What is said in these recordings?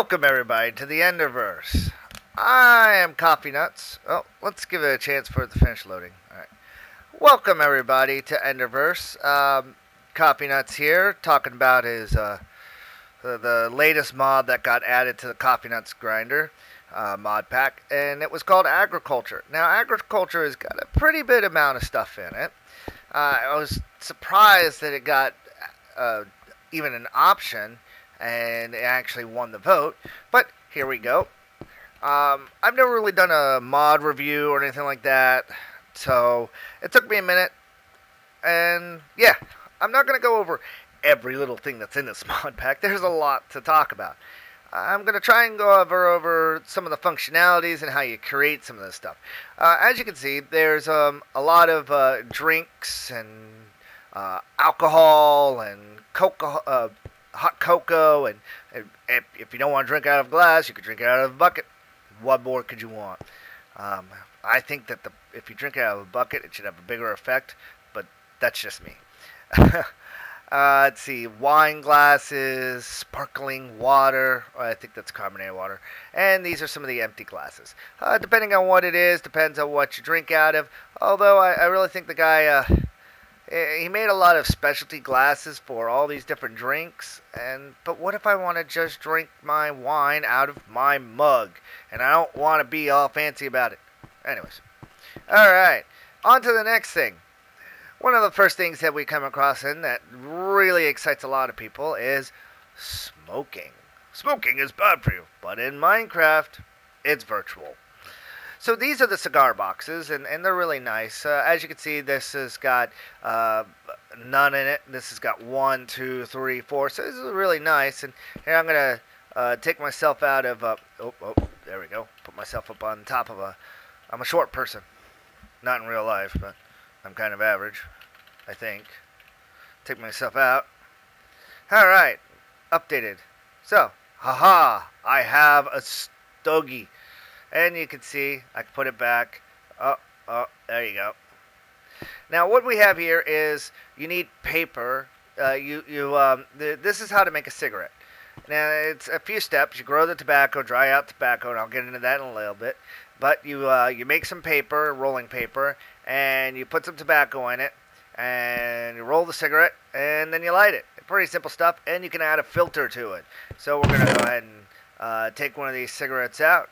Welcome everybody to the Enderverse. I am Coffee Nuts. Oh, let's give it a chance for it to finish loading. Alright. Welcome everybody to Enderverse. Coffee Nuts here, talking about his the latest mod that got added to the Coffee Nuts grinder, Modpack, and it was called Agriculture. Now, Agriculture has got a pretty big amount of stuff in it. I was surprised that it got even an option, and it actually won the vote, but here we go. I've never really done a mod review or anything like that, so it took me a minute, and yeah, I'm not going to go over every little thing that's in this mod pack. There's a lot to talk about. I'm going to try and go over some of the functionalities and how you create some of this stuff. As you can see, there's a lot of drinks and alcohol and hot cocoa, and if you don't want to drink out of a glass, you could drink it out of a bucket. What more could you want? I think that if you drink it out of a bucket, it should have a bigger effect, but that's just me. Let's see, wine glasses, sparkling water, I think that's carbonated water, and these are some of the empty glasses. Depending on what it is, depends on what you drink out of, although I really think the guy, he made a lot of specialty glasses for all these different drinks, but what if I want to just drink my wine out of my mug, and I don't want to be all fancy about it? Anyways, alright, on to the next thing. One of the first things that we come across in that really excites a lot of people is smoking. Smoking is bad for you, but in Minecraft, it's virtual. So these are the cigar boxes, and they're really nice. As you can see, this has got none in it. This has got 1, 2, 3, 4. So this is really nice. And here I'm going to take myself out of... there we go. Put myself up on top of I'm a short person. Not in real life, but I'm kind of average, I think. Take myself out. Alright. Updated. So, haha, I have a stogie. And you can see, I can put it back. Oh, there you go. Now, what we have here is you need paper. This is how to make a cigarette. Now, it's a few steps. You grow the tobacco, dry out tobacco, and I'll get into that in a little bit. But you make some paper, rolling paper, and you put some tobacco in it, and you roll the cigarette, and then you light it. Pretty simple stuff, and you can add a filter to it. So we're going to go ahead and take one of these cigarettes out.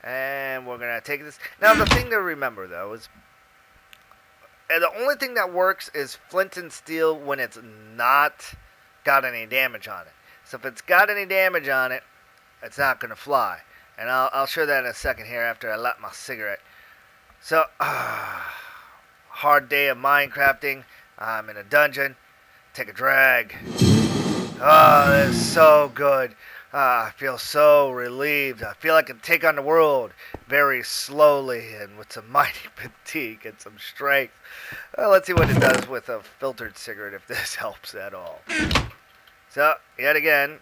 And we're going to take this. Now, the thing to remember, though, is the only thing that works is flint and steel when it's not got any damage on it. So if it's got any damage on it, it's not going to fly. And I'll show that in a second here after I light my cigarette. So, hard day of Minecrafting. I'm in a dungeon. Take a drag. Oh, this is so good. I feel so relieved. I feel I can take on the world very slowly and with some mighty fatigue and some strength. Let's see what it does with a filtered cigarette, if this helps at all. So, yet again.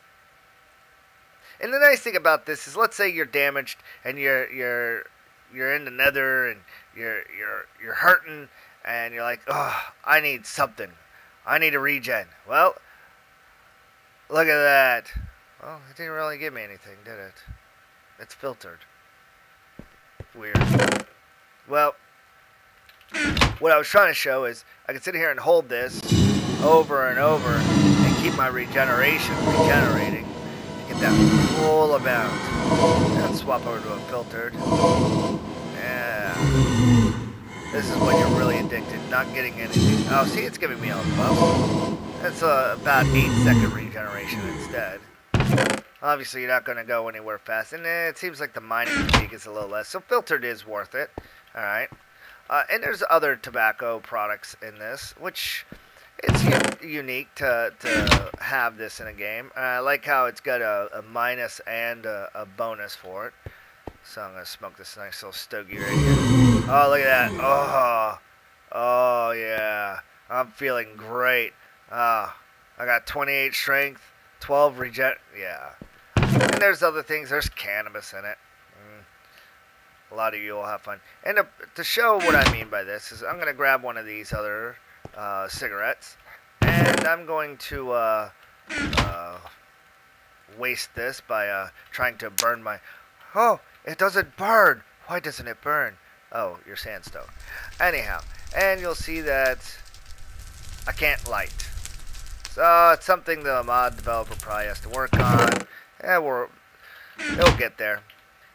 And the nice thing about this is, let's say you're damaged and you're in the nether and you're hurting and you're like, oh, I need something. I need a regen. Well, look at that. Well, it didn't really give me anything, did it? It's filtered. Weird. Well, what I was trying to show is I can sit here and hold this over and over and keep my regeneration regenerating to get that full amount. And swap over to a filtered. Yeah. This is when you're really addicted, not getting anything. Oh, see, it's giving me a buff. That's about 8-second regeneration instead. Obviously, you're not going to go anywhere fast, and it seems like the mining fatigue is a little less, so filtered is worth it. Alright. And there's other tobacco products in this, which it's unique to have this in a game. I like how it's got a minus and a bonus for it. So I'm going to smoke this nice little stogie right here. Oh, look at that. Oh, yeah. I'm feeling great. I got 28 strength. 12 regen, yeah. And there's other things. There's cannabis in it. A lot of you will have fun. And to show what I mean by this is I'm going to grab one of these other cigarettes. And I'm going to waste this by trying to burn my... Oh, it doesn't burn. Why doesn't it burn? Oh, your sandstone. Anyhow, and you'll see that I can't light. So it's something the mod developer probably has to work on. Yeah, it'll get there.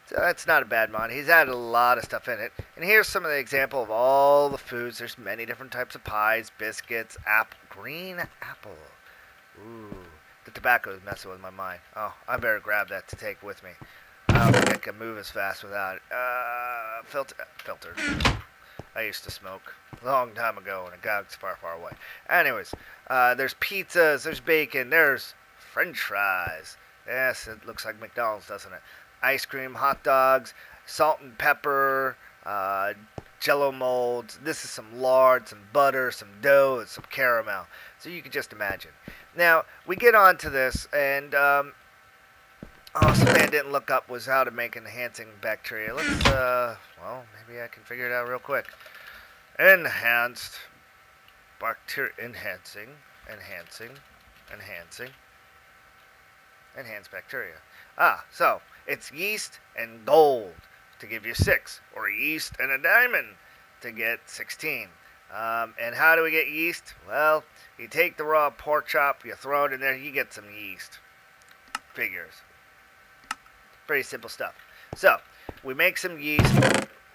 So it's not a bad mod. He's added a lot of stuff in it. And here's some of the example of all the foods. There's many different types of pies, biscuits, green apple. Ooh, the tobacco is messing with my mind. Oh, I better grab that to take with me. I don't think I can move as fast without it. Filtered. I used to smoke a long time ago when it got far, far away. Anyways, there's pizzas, there's bacon, there's French fries. Yes, it looks like McDonald's, doesn't it? Ice cream, hot dogs, salt and pepper, jello molds. This is some lard, some butter, some dough, and some caramel. So you can just imagine. Now, we get on to this, and something I didn't look up was how to make enhancing bacteria. Let's, well, maybe I can figure it out real quick. Enhanced bacteria, enhancing enhanced bacteria. So it's yeast and gold to give you 6, or yeast and a diamond to get 16. And how do we get yeast? Well, you take the raw pork chop, you throw it in there, you get some yeast. Figures. Pretty simple stuff. So, we make some yeast,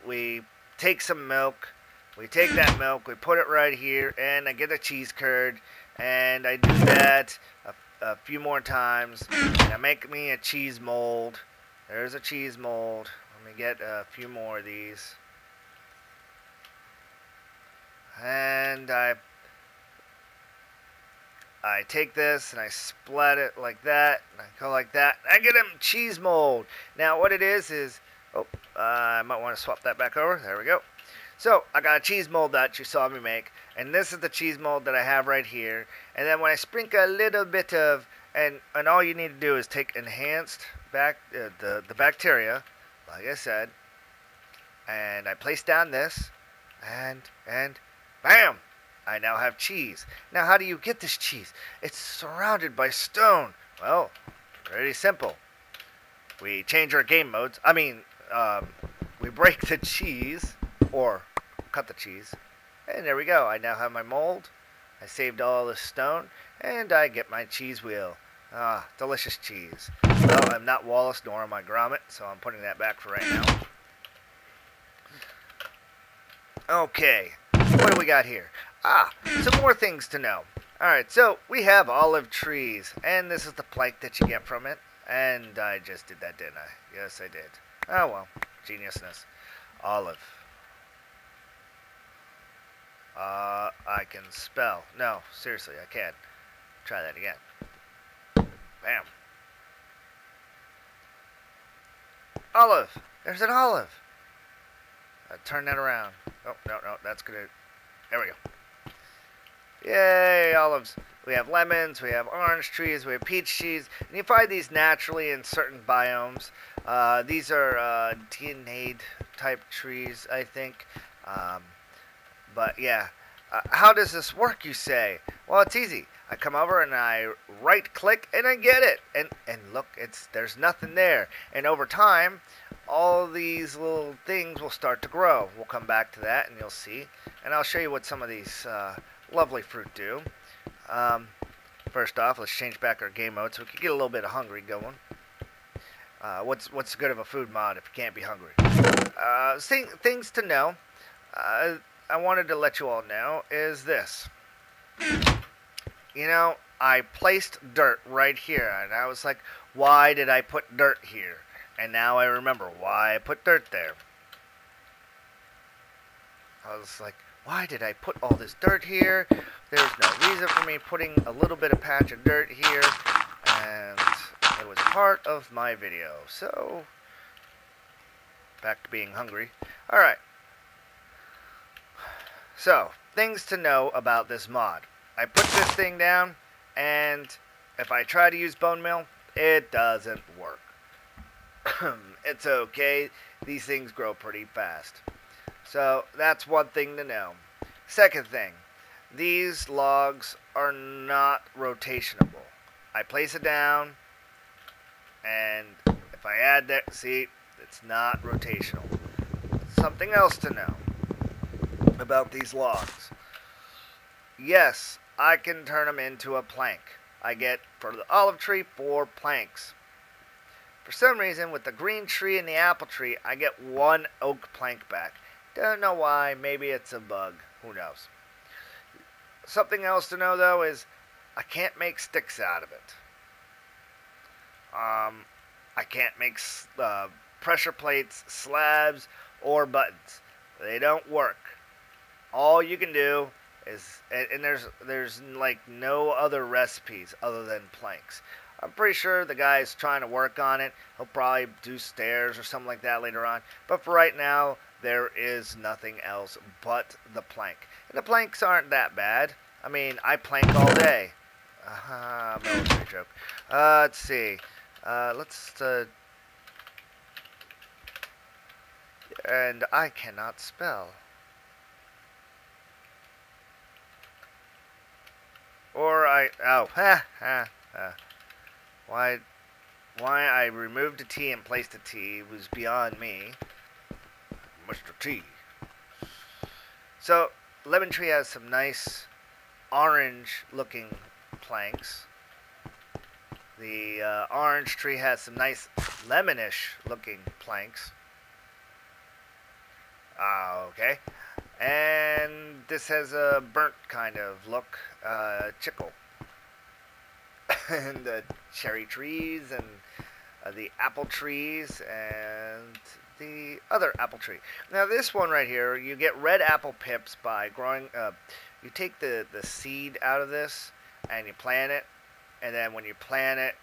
we take some milk, we take that milk, we put it right here, and I get a cheese curd, and I do that a few more times, and I make me a cheese mold. There's a cheese mold. Let me get a few more of these. And I take this and I splat it like that, and I go like that, and I get a cheese mold. Now what it is, I might want to swap that back over. There we go. So I got a cheese mold that you saw me make, and this is the cheese mold that I have right here. And then when I sprinkle a little bit of, and all you need to do is take enhanced the bacteria, like I said, and I place down this, and bam! I now have cheese. Now, how do you get this cheese? It's surrounded by stone. Well, pretty simple. We change our game modes. We break the cheese, or cut the cheese, and there we go. I now have my mold. I saved all the stone, and I get my cheese wheel. Delicious cheese. Well, I'm not Wallace, nor am I Gromit, so I'm putting that back for right now. Okay, what do we got here? Some more things to know. Alright, so we have olive trees, and this is the plank that you get from it. And I just did that, didn't I? Yes, I did. Oh well, geniusness. Olive. I can spell. No, seriously, I can't. Try that again. Bam. Olive. There's an olive. Turn that around. Oh, no, that's gonna... There we go. Yay, olives. We have lemons, we have orange trees, we have peach trees, and you find these naturally in certain biomes. These are DNA type trees, I think. But yeah, how does this work, you say? Well, it's easy. I come over and I right click and I get it. And look, there's nothing there. And over time, all these little things will start to grow. We'll come back to that and you'll see. And I'll show you what some of these lovely fruit do. First off, let's change back our game mode so we can get a little bit of hungry going. What's good of a food mod if you can't be hungry? Things to know. I wanted to let you all know is this. You know, I placed dirt right here, and I was like, why did I put dirt here? And now I remember why I put dirt there. I was like, why did I put all this dirt here? There's no reason for me putting a little bit of patch of dirt here, and it was part of my video. So, back to being hungry. Alright. So, things to know about this mod. I put this thing down, and if I try to use bone meal, it doesn't work. It's okay. These things grow pretty fast. So, that's one thing to know. Second thing, these logs are not rotationable. I place it down, And if I add that, see, it's not rotational. Something else to know about these logs. Yes, I can turn them into a plank. I get, for the olive tree, 4 planks. For some reason, with the green tree and the apple tree, I get 1 oak plank back. Don't know why. Maybe it's a bug. Who knows? Something else to know, though, is I can't make sticks out of it. I can't make pressure plates, slabs, or buttons. They don't work. All you can do is, and there's like no other recipes other than planks. I'm pretty sure the guy's trying to work on it. He'll probably do stairs or something like that later on. But for right now, there is nothing else but the plank. And the planks aren't that bad. I mean, I plank all day. Military joke. Let's see. And I cannot spell. Or why I removed a T and placed a T was beyond me. Mr. T. So, Lemon Tree has some nice orange looking planks. The orange tree has some nice lemonish looking planks. Okay. And this has a burnt kind of look, chicle. And the cherry trees and the apple trees and the other apple tree. Now this one right here, you get red apple pips by growing, you take the seed out of this and you plant it, and then when you plant it,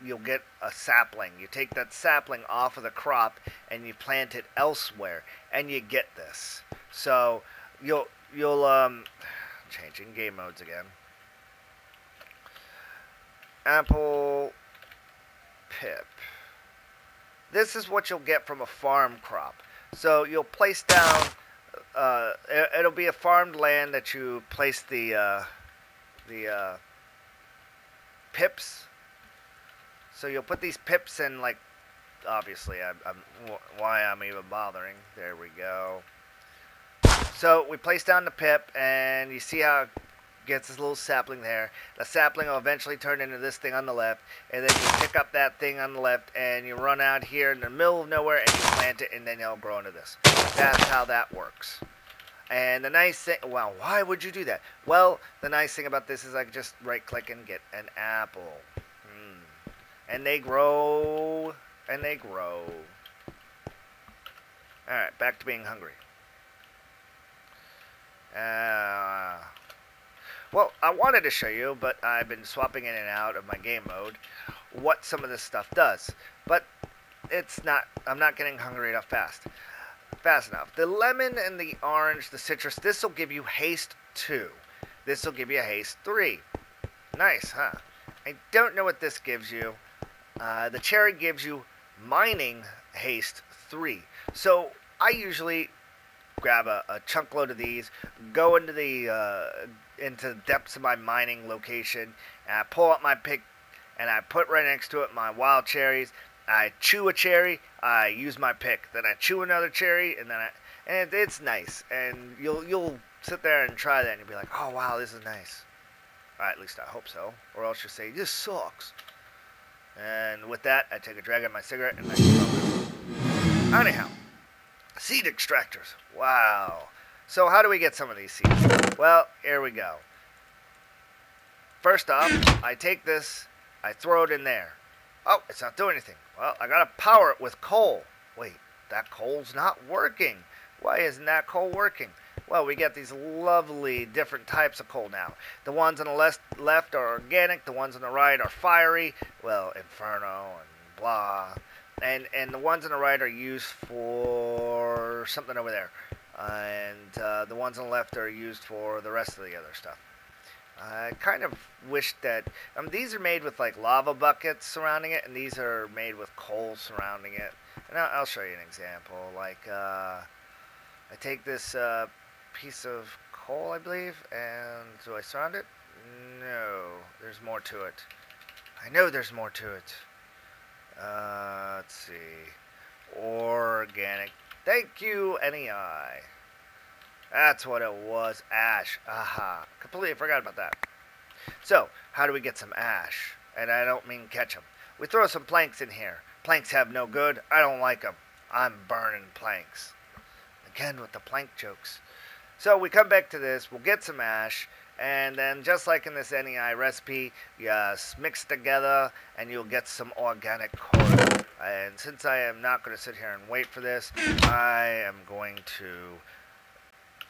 you'll get a sapling. You take that sapling off of the crop and you plant it elsewhere, and you get this. So you'll changing game modes again. Apple pip. This is what you'll get from a farm crop. So you'll place down, it'll be a farmed land that you place the pips. So you'll put these pips in, like, obviously, why I'm even bothering. There we go. So we place down the pip, and you see how it gets this little sapling there. The sapling will eventually turn into this thing on the left, and then you pick up that thing on the left, and you run out here in the middle of nowhere, and you plant it, and then it'll grow into this. That's how that works. And the nice thing, well, why would you do that? Well, the nice thing about this is I can just right-click and get an apple. And they grow, and they grow. Alright, back to being hungry. Well, I wanted to show you, but I've been swapping in and out of my game mode, what some of this stuff does. But it's not, I'm not getting hungry enough fast enough. The lemon and the orange, the citrus, this will give you haste 2. This will give you a haste 3. Nice, huh? I don't know what this gives you. The cherry gives you mining haste 3. So I usually grab a chunk load of these, go into the depths of my mining location, and I pull up my pick, and I put right next to it my wild cherries. I chew a cherry, I use my pick, then I chew another cherry, and then it's nice. And you'll sit there and try that, and you'll be like, oh wow, this is nice. At least I hope so, or else you'll say this sucks. And with that, I take a drag of my cigarette and I smoke it. Anyhow, seed extractors. Wow. So how do we get some of these seeds? Well, here we go. First off, I take this, I throw it in there. Oh, it's not doing anything. Well, I gotta power it with coal. Wait, that coal's not working. Why isn't that coal working? Well, we get these lovely different types of coal now. The ones on the left are organic. The ones on the right are fiery. Well, Inferno and blah. And the ones on the right are used for something over there. And the ones on the left are used for the rest of the other stuff. I kind of wish that... these are made with like lava buckets surrounding it, and these are made with coal surrounding it. And I'll show you an example. Like, I take this... piece of coal, I believe, and do I surround it? No, there's more to it. I know there's more to it. Let's see. Organic. Thank you, NEI. That's what it was. Ash. Aha. Completely forgot about that. So, how do we get some ash? And I don't mean catch them. We throw some planks in here. Planks have no good. I don't like them. I'm burning planks. Again with the plank jokes. So we come back to this. We'll get some ash. And then just like in this NEI recipe, you mix together and you'll get some organic coal. And since I am not going to sit here and wait for this, I am going to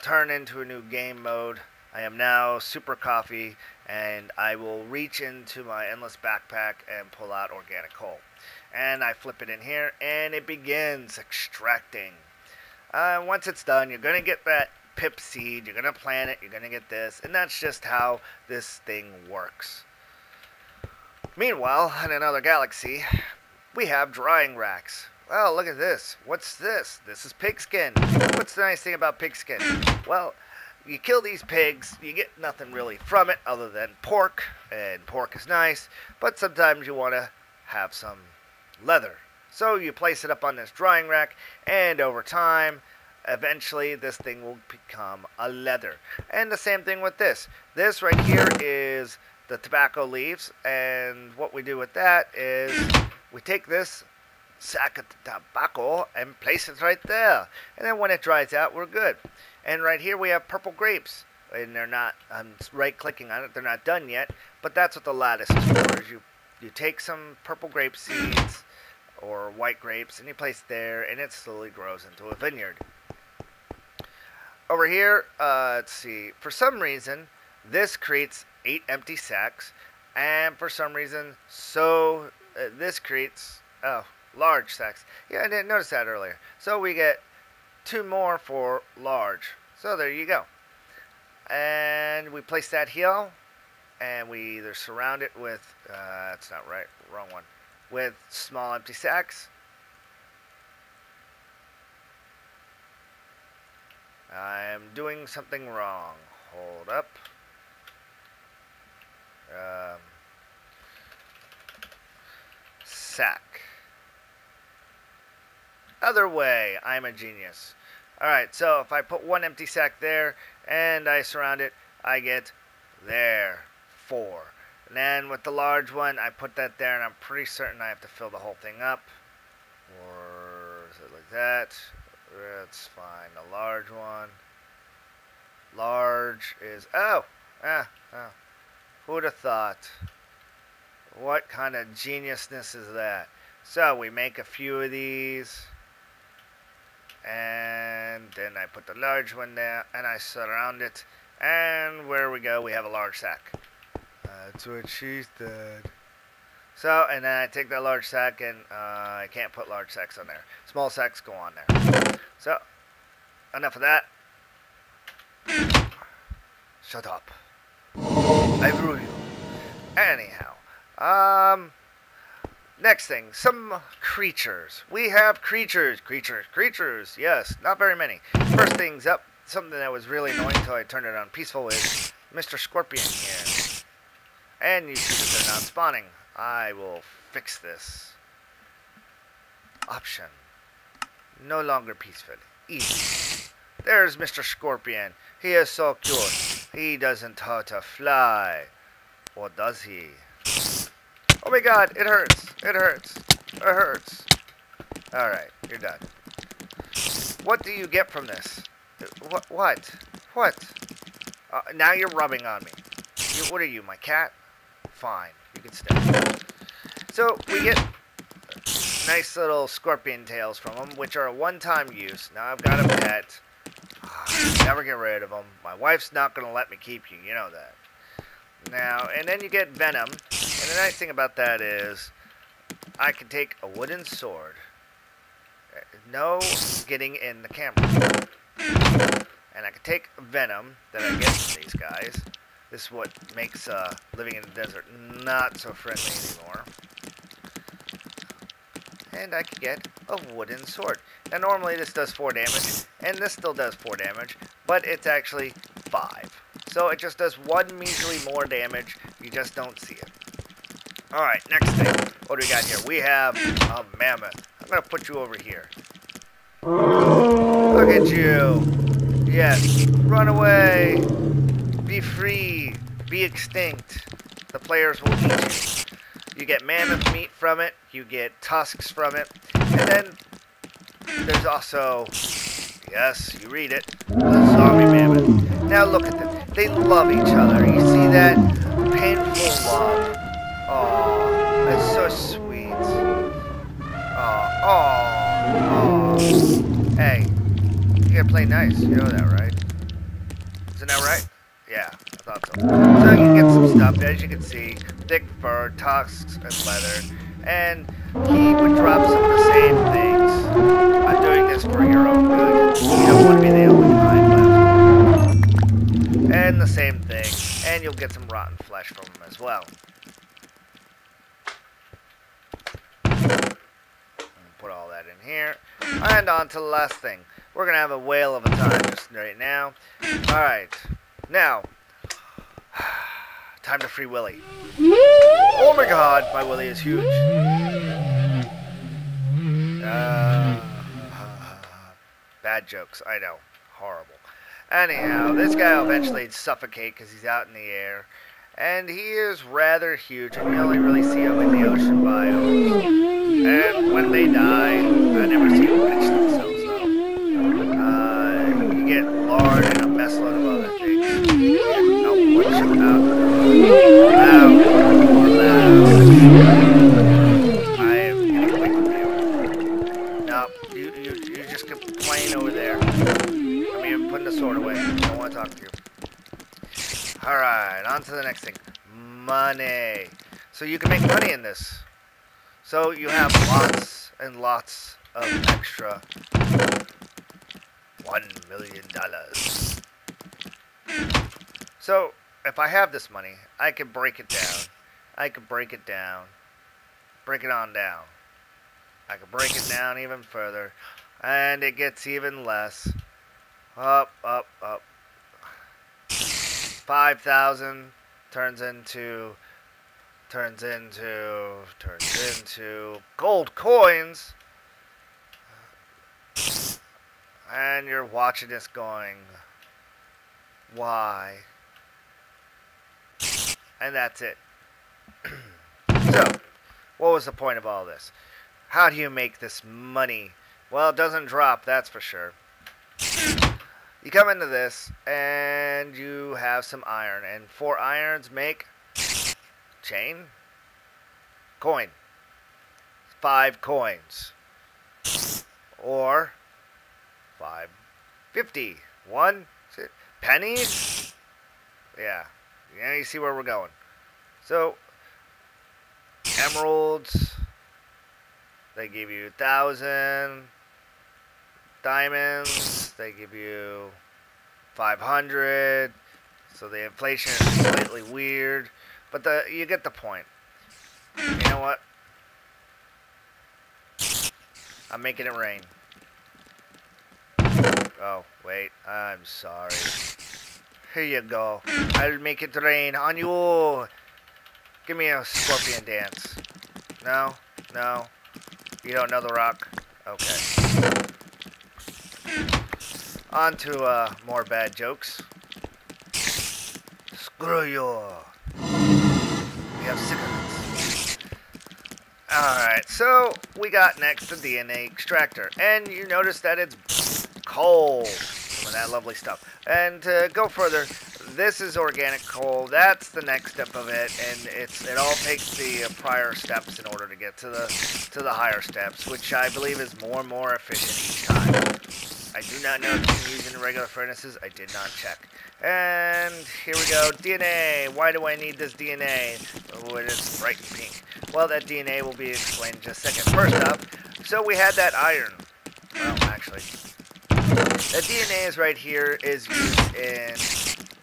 turn into a new game mode. I am now Super Coffee, and I will reach into my endless backpack and pull out organic coal. And I flip it in here, and it begins extracting. Once it's done, you're going to get that pip seed, you're going to plant it, you're going to get this, and that's just how this thing works. Meanwhile, in another galaxy, we have drying racks. Well, look at this. What's this? This is pigskin. What's the nice thing about pigskin? Well, you kill these pigs, you get nothing really from it other than pork, and pork is nice, but sometimes you want to have some leather. So you place it up on this drying rack, and over time, eventually this thing will become a leather. And the same thing with this. This right here is the tobacco leaves, and what we do with that is we take this sack of tobacco and place it right there. And then when it dries out, we're good. And right here we have purple grapes. And they're not, I'm right clicking on it, they're not done yet. But that's what the lattice is for. Is you take some purple grape seeds or white grapes and you place it there, and it slowly grows into a vineyard. Over here, let's see, for some reason, this creates 8 empty sacks, and for some reason, this creates, large sacks. Yeah, I didn't notice that earlier. So we get 2 more for large. So there you go. And we place that here, and we either surround it with, that's not right, wrong one, with small empty sacks. I'm doing something wrong. Hold up. Sack. Other way. I'm a genius. Alright, so if I put 1 empty sack there and I surround it, I get there 4. And then with the large one, I put that there, and I'm pretty certain I have to fill the whole thing up. Or is it like that? That's fine. The large one. Large is... Oh! Who would have thought? What kind of geniusness is that? So we make a few of these. And then I put the large one there. And I surround it. And where we go, we have a large sack. That's what she said. So, and then I take that large sack, and I can't put large sacks on there. Small sacks go on there. So, enough of that. Shut up. I rule you. Anyhow, next thing, some creatures. We have creatures. Yes, not very many. First things up, something that was really annoying until I turned it on peaceful is Mr. Scorpion here. And you see that they're not spawning. I will fix this. Option. No longer peaceful. Easy. There's Mr. Scorpion. He is so cute. He doesn't hurt to fly. Or does he? Oh my god, it hurts. It hurts. It hurts. Alright, you're done. What do you get from this? What? Now you're rubbing on me. What are you, my cat? Fine, you can stay. So, we get nice little scorpion tails from them, which are a one-time use. Now I've got a pet. Never get rid of them. My wife's not going to let me keep you, you know that. Now, and then you get venom. And the nice thing about that is, I can take a wooden sword. No getting in the camera. And I can take venom that I get from these guys. This is what makes living in the desert not so friendly anymore. And I can get a wooden sword. Now normally this does 4 damage, and this still does 4 damage, but it's actually 5. So it just does 1 measly more damage, you just don't see it. Alright, next thing. What do we got here? We have a mammoth. I'm going to put you over here. Look at you. Yes. Run away. Be free. Be extinct. The players will eat you. You get mammoth meat from it. You get tusks from it. And then there's also, yes, you read it, the zombie mammoth. Now look at them. They love each other. You see that? Painful love. Oh, that's so sweet. Oh. Hey, you gotta play nice. You know that, right? Isn't that right? Yeah, I thought so. So you can get some stuff, as you can see, thick fur, tusks, and leather. And he would drop some of the same things. I'm doing this for your own good. You don't want to be the only kind left. And the same thing. And you'll get some rotten flesh from him as well. Put all that in here. And on to the last thing. We're going to have a whale of a time just right now. Alright. Now, time to free Willy. Oh my god, my Willy is huge. Bad jokes, I know. Horrible. Anyhow, this guy will eventually suffocate because he's out in the air. And he is rather huge, and you only really see him in the ocean biomes. And when they die, I never see them finish themselves, though. You get lard and a mess load of other things. I am getting away from you. No, you just complain over there. I mean, I'm putting the sword away. I don't want to talk to you. Alright, on to the next thing. Money. So you can make money in this. So you have lots and lots of extra $1 million. So if I have this money, I can break it down. I can break it down. Break it on down. I can break it down even further. And it gets even less. Up. 5,000 turns into gold coins. And you're watching this going, why? And that's it. So, what was the point of all this? How do you make this money? Well, it doesn't drop, that's for sure. You come into this, and you have some iron, and 4 irons make chain, coin, 5 coins, or 5.50, 1 pennies. Yeah, you see where we're going. So emeralds, they give you 1,000. Diamonds, they give you 500. So the inflation is slightly weird, but you get the point. You know what? I'm making it rain. Oh, wait, I'm sorry. Here you go. I'll make it rain on you. Give me a scorpion dance. No? No? You don't know the rock? Okay. On to more bad jokes. Screw you. We have cigarettes. Alright, so we got next the DNA extractor. And you notice that it's coal. Some of that lovely stuff. And to go further, this is organic coal. That's the next step of it, and it all takes the prior steps in order to get to the higher steps, which I believe is more and more efficient each time. I do not know if you can use it in regular furnaces. I did not check. And here we go. DNA. Why do I need this DNA? Oh, it is bright and pink. Well, that DNA will be explained in just a second. First up, so we had that iron. Well, actually, the DNA is right here, is used in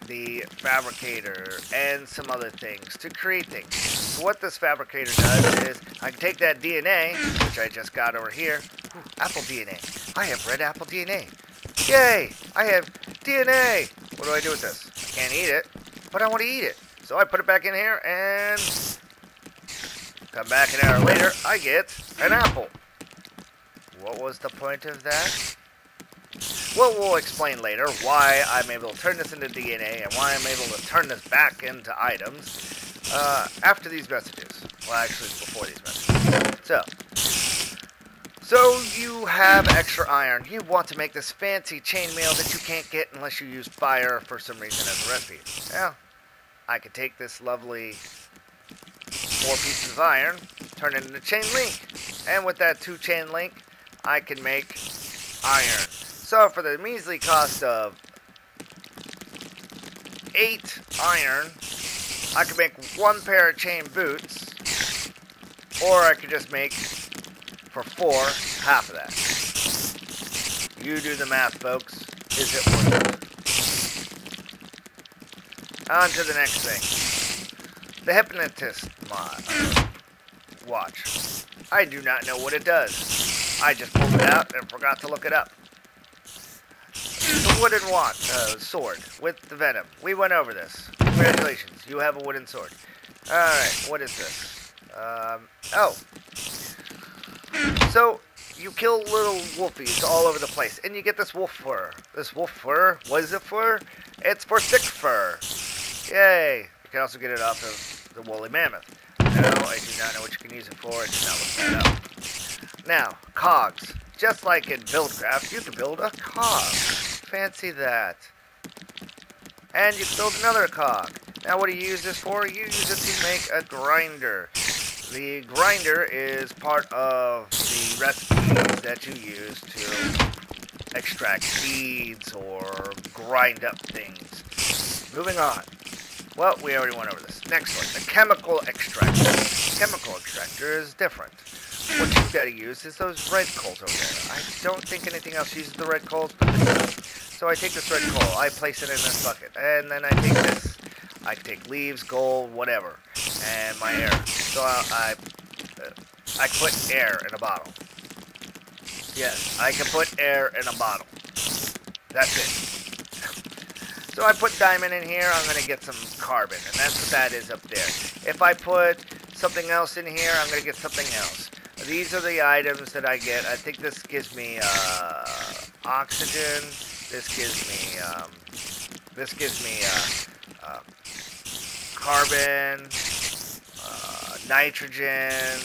the fabricator and some other things to create things. So what this fabricator does is I can take that DNA, which I just got over here. Ooh, apple DNA. I have red apple DNA. Yay! I have DNA. What do I do with this? I can't eat it, but I want to eat it. So I put it back in here and Come back an hour later, I get an apple. What was the point of that? Well, we'll explain later why I'm able to turn this into DNA and why I'm able to turn this back into items after these messages. Well, actually, before these messages. So you have extra iron. You want to make this fancy chainmail that you can't get unless you use fire for some reason as a recipe. Well, I could take this lovely 4 pieces of iron, turn it into chain link, and with that 2 chain link, I can make iron. So for the measly cost of 8 iron, I could make 1 pair of chain boots, or I could just make, for 4, half of that. You do the math, folks. Is it worth it? On to the next thing. The Hypnotist mod. Watch. I do not know what it does. I just pulled it out and forgot to look it up. The wooden sword with the venom. We went over this. Congratulations, you have a wooden sword. Alright, what is this? Oh. So, you kill little wolfies all over the place, and you get this wolf fur. This wolf fur, what is it for? It's for thick fur. Yay. You can also get it off of the woolly mammoth. No, I do not know what you can use it for. I did not look that up. Now, cogs. Just like in Buildcraft, you can build a cog. Fancy that. And you can build another cog. Now what do you use this for? You use it to make a grinder. The grinder is part of the recipes that you use to extract seeds or grind up things. Moving on. Well, we already went over this. Next one, the chemical extractor. Chemical extractor is different. What you've got to use is those red coals over there. I don't think anything else uses the red coals, but this does. So I take this red coal, I place it in this bucket, and then I take this. I can take leaves, gold, whatever, and my air. So I put air in a bottle. Yes, I can put air in a bottle. That's it. So I put diamond in here, I'm going to get some carbon, and that's what that is up there. If I put something else in here, I'm going to get something else. These are the items that I get. I think this gives me oxygen. This gives me carbon, nitrogen,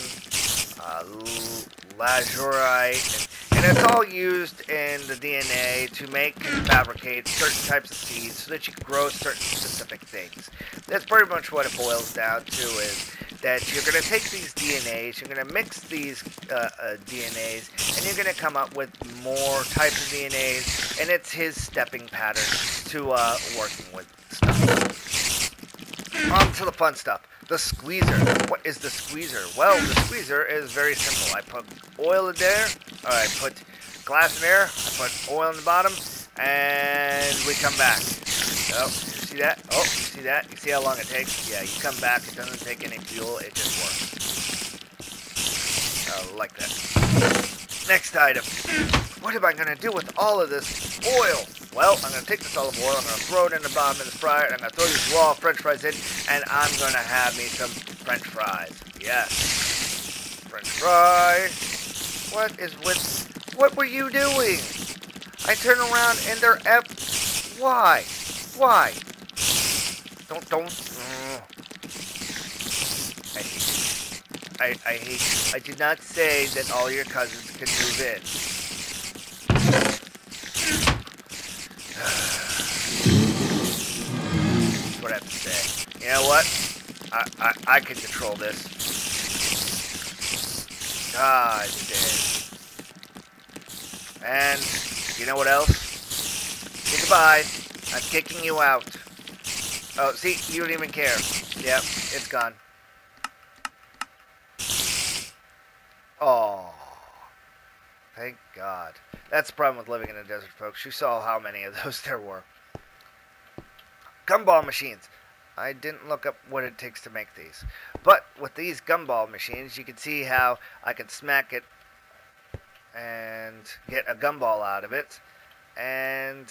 lazurite, and it's all used in the DNA to make and fabricate certain types of seeds so that you can grow certain specific things. That's pretty much what it boils down to, is that you're going to take these DNAs, you're going to mix these DNAs, and you're going to come up with more types of DNAs, and it's his stepping pattern to working with stuff. On to the fun stuff. The squeezer. What is the squeezer? Well, the squeezer is very simple. I put oil in there, or I put glass in there, I put oil in the bottom, and we come back. Oh, you see that? Oh, you see that? You see how long it takes? Yeah, you come back, it doesn't take any fuel, it just works. Like that. Next item. What am I going to do with all of this oil? Well, I'm going to take this olive oil, I'm going to throw it in the bottom of the fryer, and I'm going to throw these raw french fries in, and I'm going to have me some french fries. Yes. French fry. What were you doing? I turn around and they're Why? Why? Don't. I hate you. I did not say that all your cousins could move in. That's what I have to say. You know what? I can control this. God damn. And you know what else? Say goodbye. I'm kicking you out. Oh, see, you don't even care. Yep, it's gone. Oh, thank God. That's the problem with living in a desert, folks. You saw how many of those there were. Gumball machines. I didn't look up what it takes to make these. But with these gumball machines, you can see how I can smack it and get a gumball out of it. And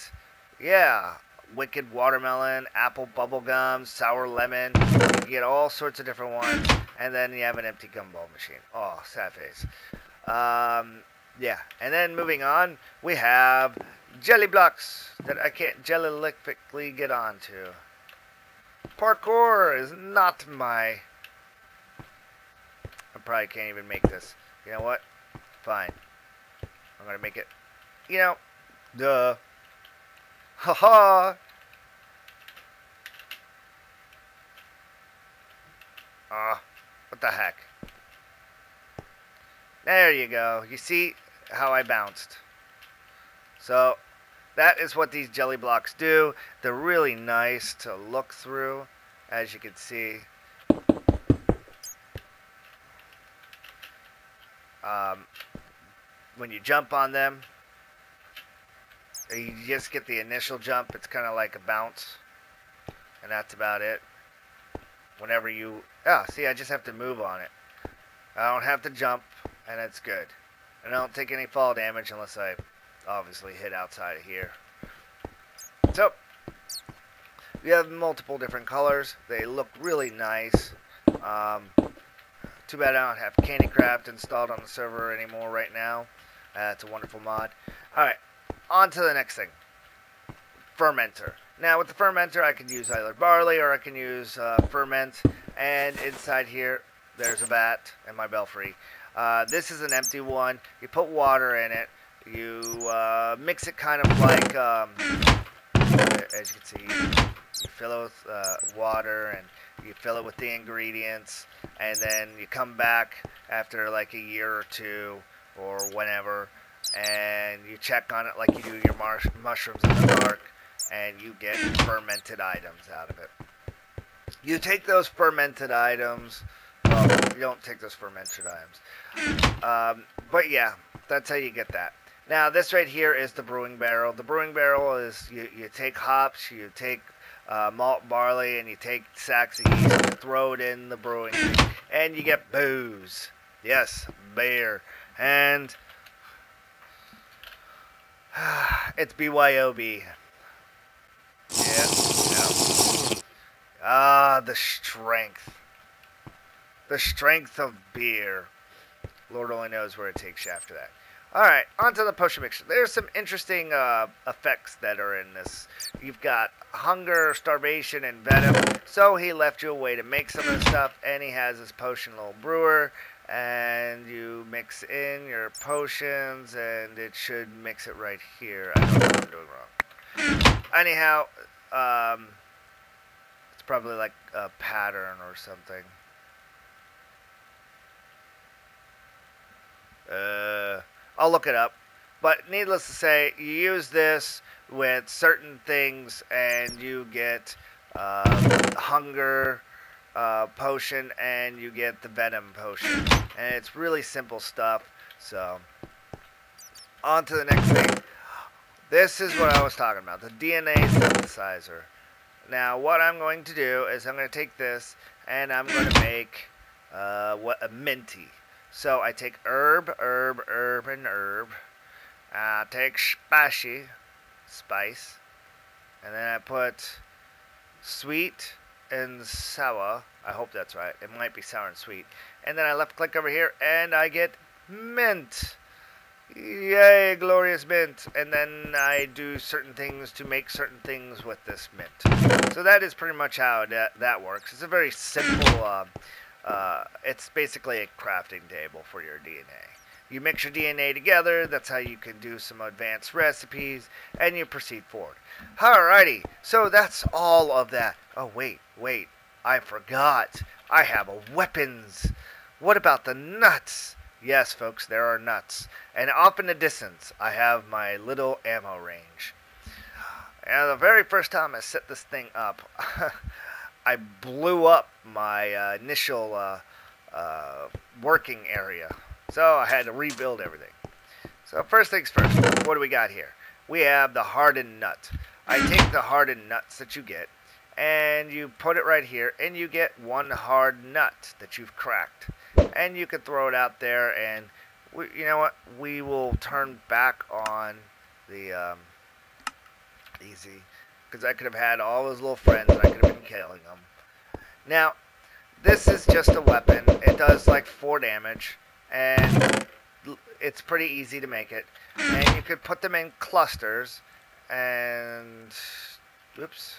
yeah, wicked watermelon, apple bubblegum, sour lemon. You can get all sorts of different ones. and then you have an empty gumball machine. Oh, sad face. Yeah, and then moving on, we have jelly blocks that I can't jellylically get onto. Parkour is not my... I probably can't even make this. You know what? Fine. I'm gonna make it. You know, duh. Haha. What the heck? There you go. You see how I bounced. So, that is what these jelly blocks do. They're really nice to look through, as you can see. When you jump on them, you just get the initial jump. It's kind of like a bounce, and that's about it. Whenever you... see, I just have to move on it. I don't have to jump, and it's good. And I don't take any fall damage unless I obviously hit outside of here. So, we have multiple different colors. They look really nice. Too bad I don't have Candycraft installed on the server anymore right now. It's a wonderful mod. Alright, on to the next thing. Fermenter. Now with the fermenter I can use either barley or I can use ferment. And inside here there's a vat and my belfry. This is an empty one. You put water in it. You mix it kind of like, as you can see, you fill it with water and you fill it with the ingredients. And then you come back after like a year or two or whenever, and you check on it like you do your mushrooms in the dark, and you get fermented items out of it. You take those fermented items, well, you don't take those fermented items, but yeah, that's how you get that. Now this right here is the brewing barrel. The brewing barrel is, you take hops, you take malt barley, and you take sacks of yeast and throw it in the brewing, and you get booze. Yes, beer. And it's BYOB. Yeah. The strength. The strength of beer. Lord only knows where it takes you after that. Alright, on to the potion mixture. There's some interesting effects that are in this. You've got hunger, starvation, and venom. So he left you a way to make some of the stuff, and he has his potion little brewer. And you mix in your potions, and it should mix it right here. I don't know what I'm doing wrong. Anyhow, it's probably like a pattern or something. I'll look it up. But needless to say, you use this with certain things, and you get hunger potion, and you get the venom potion. And it's really simple stuff. So, on to the next thing. This is what I was talking about, the DNA synthesizer. Now, what I'm going to do is I'm going to take this, and I'm going to make a minty. So, I take herb, and herb. I take spice. And then I put sweet and sour. I hope that's right. It might be sour and sweet. And then I left click over here, and I get mint. Yay, glorious mint. And then I do certain things to make certain things with this mint. So that is pretty much how that works. It's a very simple, it's basically a crafting table for your DNA. You mix your DNA together, that's how you can do some advanced recipes, and you proceed forward. Alrighty, so that's all of that. Oh, wait, I forgot. I have weapons. What about the nuts? Yes, folks, there are nuts. And off in the distance, I have my little ammo range. And the very first time I set this thing up, I blew up my initial working area. So I had to rebuild everything. So first things first, what do we got here? We have the hardened nut. I take the hardened nuts that you get, and you put it right here, and you get one hard nut that you've cracked. And you can throw it out there, and you know what? We will turn back on the easy, because I could have had all those little friends, and I could have been killing them. Now, this is just a weapon. It does like 4 damage, and it's pretty easy to make it. And you could put them in clusters, and oops.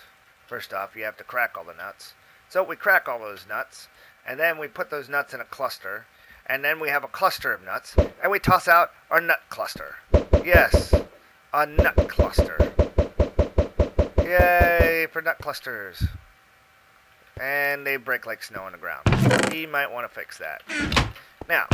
First off, you have to crack all the nuts. So we crack all those nuts, and then we put those nuts in a cluster, and then we have a cluster of nuts, and we toss out our nut cluster. Yes, a nut cluster. Yay for nut clusters. And they break like snow on the ground. You might want to fix that. Now,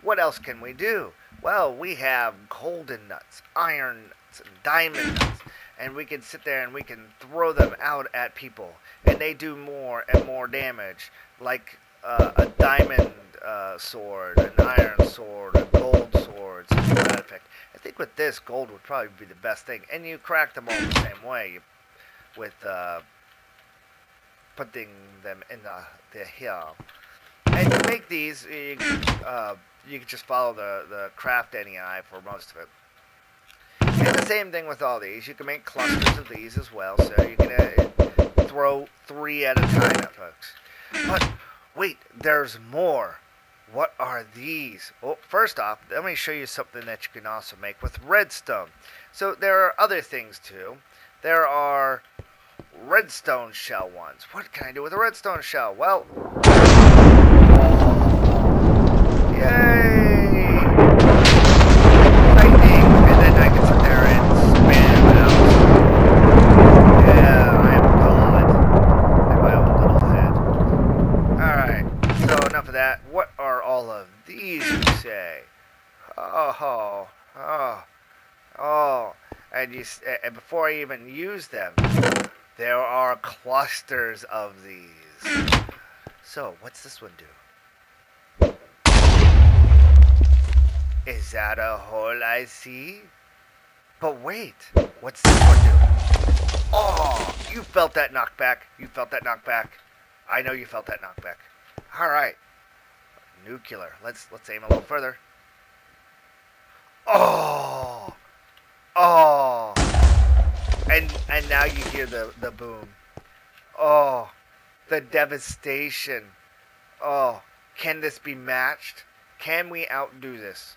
what else can we do? Well, we have golden nuts, iron nuts, and diamond nuts. And we can sit there and we can throw them out at people. And they do more and more damage. Like a diamond sword, an iron sword, a gold sword, something to that effect. I think with this, gold would probably be the best thing. And you crack them all the same way. With putting them in the hill. And you make these, you can just follow the craft NEI for most of it. And the same thing with all these. You can make clusters of these as well, so you can throw 3 at a time at folks. But wait, there's more. What are these? Well, first off, let me show you something that you can also make with redstone. So there are other things too. There are redstone shell ones. What can I do with a redstone shell? Well, yay! Lightning, and then I can sit there and spam it out. Yeah, I am God. In my own little head. Alright, so enough of that. What are all of these, you say? Oh. And before I even use them, there are clusters of these. So, what's this one do? Is that a hole I see? But wait, what's this one do? Oh, you felt that knockback. You felt that knockback. I know you felt that knockback. Alright. Nuclear. Let's aim a little further. Oh! And now you hear the boom. Oh, the devastation. Oh, can this be matched? Can we outdo this?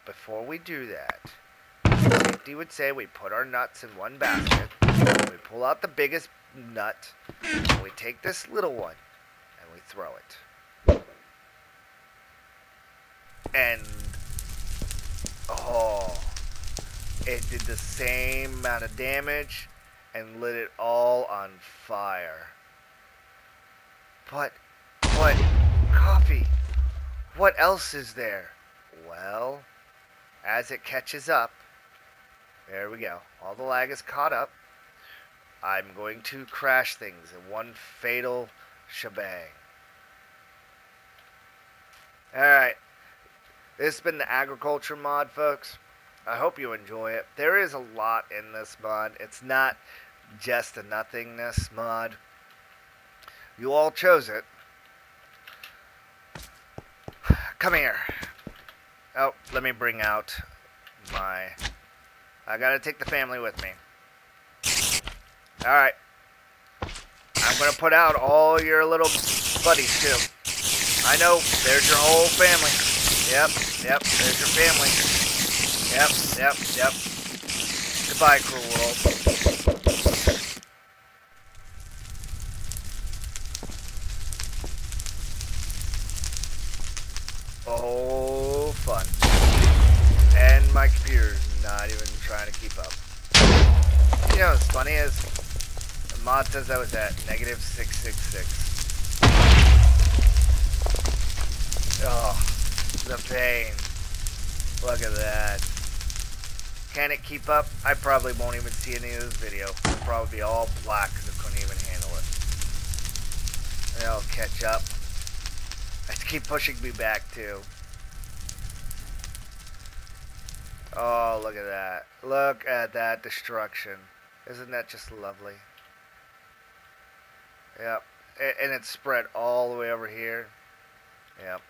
Before we do that, safety would say we put our nuts in one basket. We pull out the biggest nut. And we take this little one and we throw it. And oh, it did the same amount of damage and lit it all on fire. But coffee, what else is there? Well, as it catches up, there we go. All the lag is caught up. I'm going to crash things in one fatal shebang. Alright. This has been the agriculture mod, folks. I hope you enjoy it. There is a lot in this mod. It's not just a nothingness mod. You all chose it. Come here. Oh, let me bring out my... I gotta take the family with me. Alright. I'm gonna put out all your little buddies, too. I know, there's your whole family. Yep, there's your family. Yep. Goodbye, cruel world. Oh, fun. And my computer's not even trying to keep up. You know what's funny is, the mod says I was at -666. Oh, the pain. Look at that. Can it keep up? I probably won't even see any of this video. It'll probably be all black because it couldn't even handle it. And it'll catch up. It's keep pushing me back too. Oh, look at that. Look at that destruction. Isn't that just lovely? Yep. And it's spread all the way over here. Yep.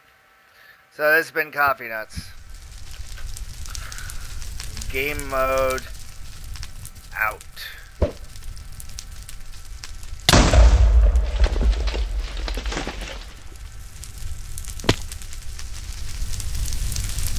So this has been Coffee Nuts. Game mode.